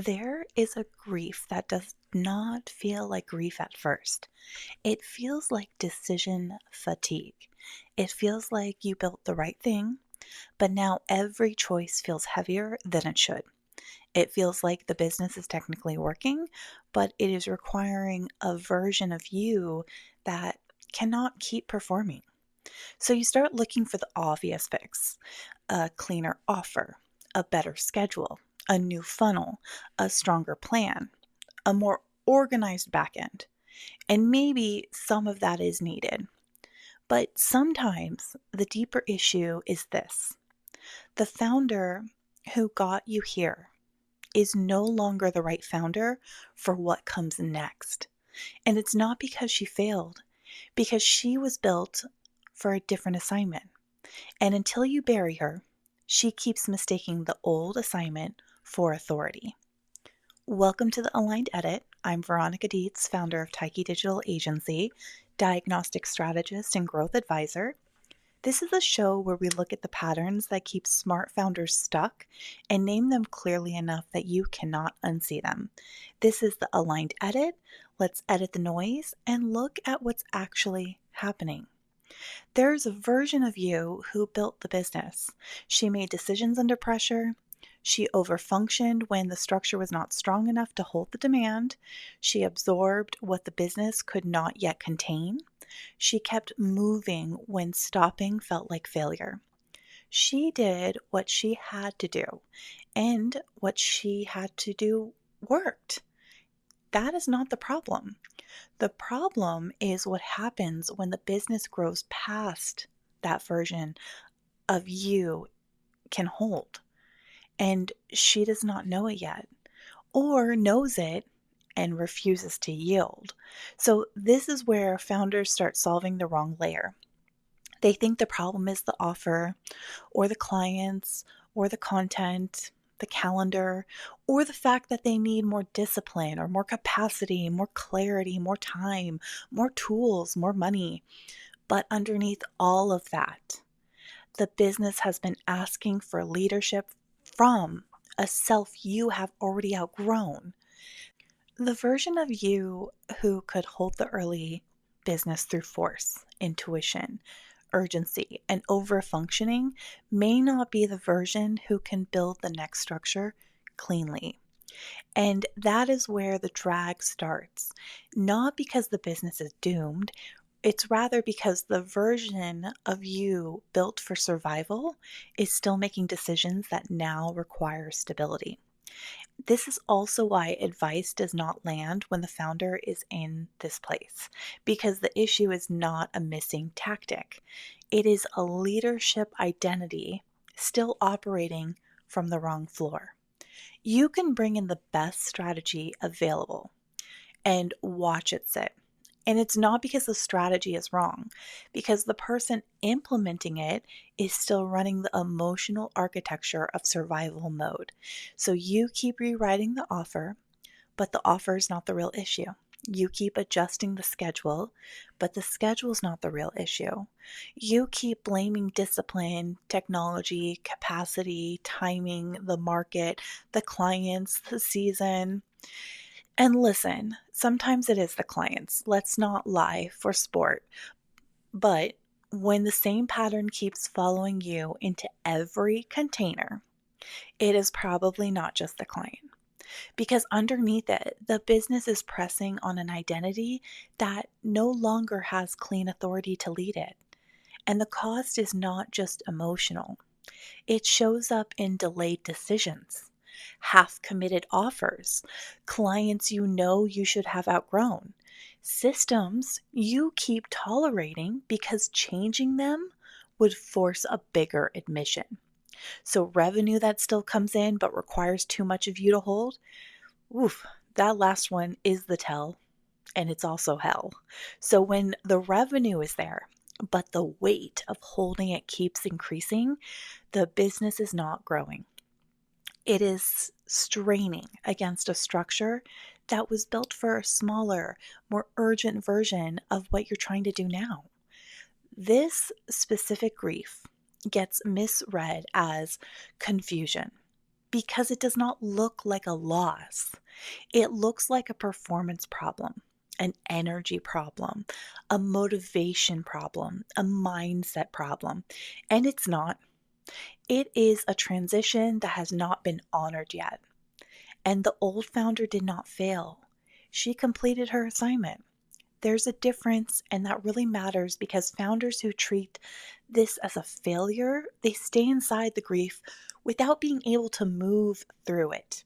There is a grief that does not feel like grief at first. It feels like decision fatigue. It feels like you built the right thing, but now every choice feels heavier than it should. It feels like the business is technically working, but it is requiring a version of you that cannot keep performing. So you start looking for the obvious fix: a cleaner offer, a better schedule, a new funnel, a stronger plan, a more organized backend. And maybe some of that is needed. But sometimes the deeper issue is this: the founder who got you here is no longer the right founder for what comes next. And it's not because she failed, because she was built for a different assignment. And until you bury her, she keeps mistaking the old assignment for authority. Welcome to the Aligned Edit. I'm Veronica Dietz, founder of Taiki Digital Agency, diagnostic strategist and growth advisor. This is a show where we look at the patterns that keep smart founders stuck and name them clearly enough that you cannot unsee them. This is the Aligned Edit. Let's edit the noise and look at what's actually happening. There's a version of you who built the business. She made decisions under pressure. She overfunctioned when the structure was not strong enough to hold the demand. She absorbed what the business could not yet contain. She kept moving when stopping felt like failure. She did what she had to do, and what she had to do worked. That is not the problem. The problem is what happens when the business grows past that version of you can hold. And she does not know it yet, or knows it and refuses to yield. So, this is where founders start solving the wrong layer. They think the problem is the offer, or the clients, or the content, the calendar, or the fact that they need more discipline or more capacity, more clarity, more time, more tools, more money. But underneath all of that, the business has been asking for leadership from a self you have already outgrown. The version of you who could hold the early business through force, intuition, urgency, and overfunctioning may not be the version who can build the next structure cleanly. And that is where the drag starts. Not because the business is doomed, it's rather because the version of you built for survival is still making decisions that now require stability. This is also why advice does not land when the founder is in this place, because the issue is not a missing tactic. It is a leadership identity still operating from the wrong floor. You can bring in the best strategy available and watch it sit. And it's not because the strategy is wrong, because the person implementing it is still running the emotional architecture of survival mode. So you keep rewriting the offer, but the offer is not the real issue. You keep adjusting the schedule, but the schedule is not the real issue. You keep blaming discipline, technology, capacity, timing, the market, the clients, the season. And listen, sometimes it is the clients. Let's not lie for sport. But when the same pattern keeps following you into every container, it is probably not just the client. Because underneath it, the business is pressing on an identity that no longer has clean authority to lead it. And the cost is not just emotional, it shows up in delayed decisions, half committed offers, clients you know you should have outgrown, systems you keep tolerating because changing them would force a bigger admission. So, revenue that still comes in but requires too much of you to hold, oof, that last one is the tell, and it's also hell. So, when the revenue is there, but the weight of holding it keeps increasing, the business is not growing. It is straining against a structure that was built for a smaller, more urgent version of what you're trying to do now. This specific grief gets misread as confusion, because it does not look like a loss. It looks like a performance problem, an energy problem, a motivation problem, a mindset problem. And it's not. It is a transition that has not been honored yet. And the old founder did not fail. She completed her assignment. There's a difference, and that really matters because founders who treat this as a failure, they stay inside the grief without being able to move through it.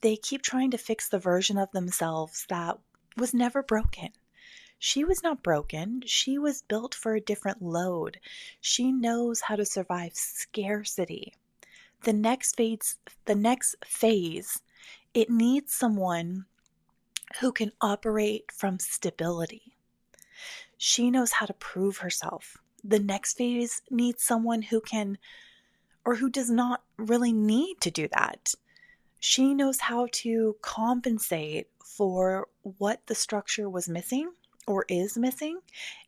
They keep trying to fix the version of themselves that was never broken. She was not broken. She was built for a different load. She knows how to survive scarcity. The next phase, it needs someone who can operate from stability. She knows how to prove herself. The next phase needs someone who can, or who does not really need to do that. She knows how to compensate for what the structure was missing or is missing.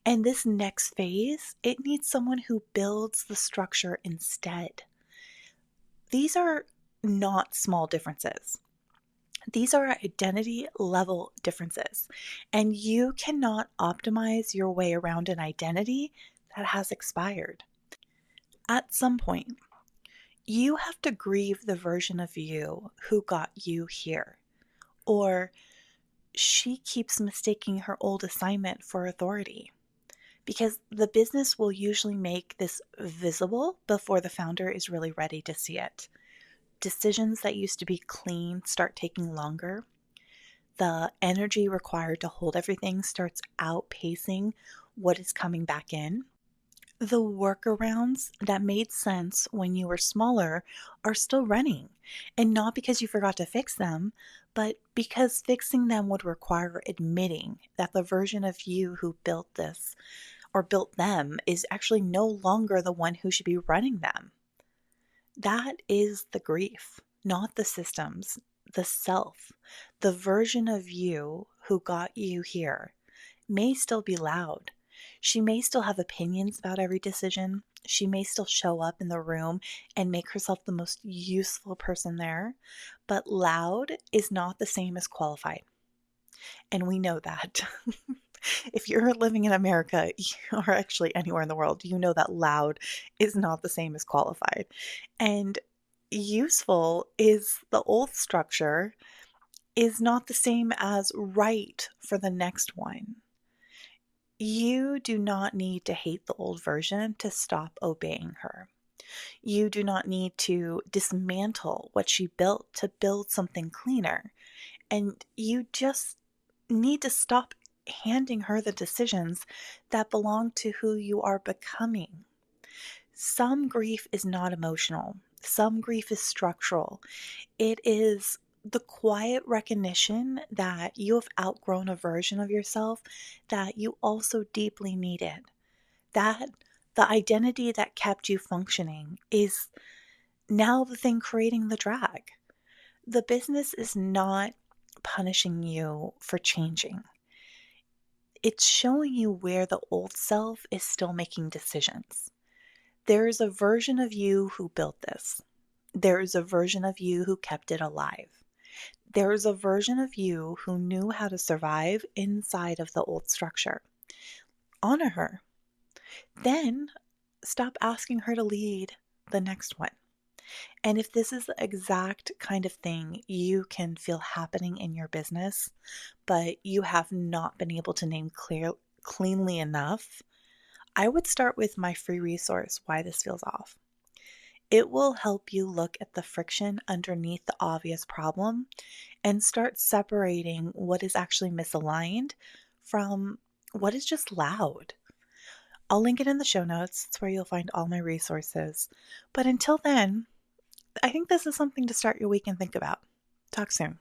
And this next phase, it needs someone who builds the structure instead. These are not small differences. These are identity level differences, and you cannot optimize your way around an identity that has expired. At some point, you have to grieve the version of you who got you here, or she keeps mistaking her old assignment for authority. Because the business will usually make this visible before the founder is really ready to see it. Decisions that used to be clean start taking longer. The energy required to hold everything starts outpacing what is coming back in. The workarounds that made sense when you were smaller are still running, and not because you forgot to fix them, but because fixing them would require admitting that the version of you who built this or built them is actually no longer the one who should be running them. That is the grief, not the systems, the self. The version of you who got you here may still be loud. She may still have opinions about every decision. She may still show up in the room and make herself the most useful person there. But loud is not the same as qualified. And we know that. If you're living in America or actually anywhere in the world, you know that loud is not the same as qualified. And useful is the old structure is not the same as right for the next one. You do not need to hate the old version to stop obeying her. You do not need to dismantle what she built to build something cleaner. And you just need to stop handing her the decisions that belong to who you are becoming. Some grief is not emotional. Some grief is structural. It is the quiet recognition that you have outgrown a version of yourself that you also deeply needed. That the identity that kept you functioning is now the thing creating the drag. The business is not punishing you for changing. It's showing you where the old self is still making decisions. There is a version of you who built this. There is a version of you who kept it alive. There is a version of you who knew how to survive inside of the old structure. Honor her. Then stop asking her to lead the next one. And if this is the exact kind of thing you can feel happening in your business, but you have not been able to name cleanly enough, I would start with my free resource, Why This Feels Off. It will help you look at the friction underneath the obvious problem and start separating what is actually misaligned from what is just loud. I'll link it in the show notes. It's where you'll find all my resources. But until then, I think this is something to start your week and think about. Talk soon.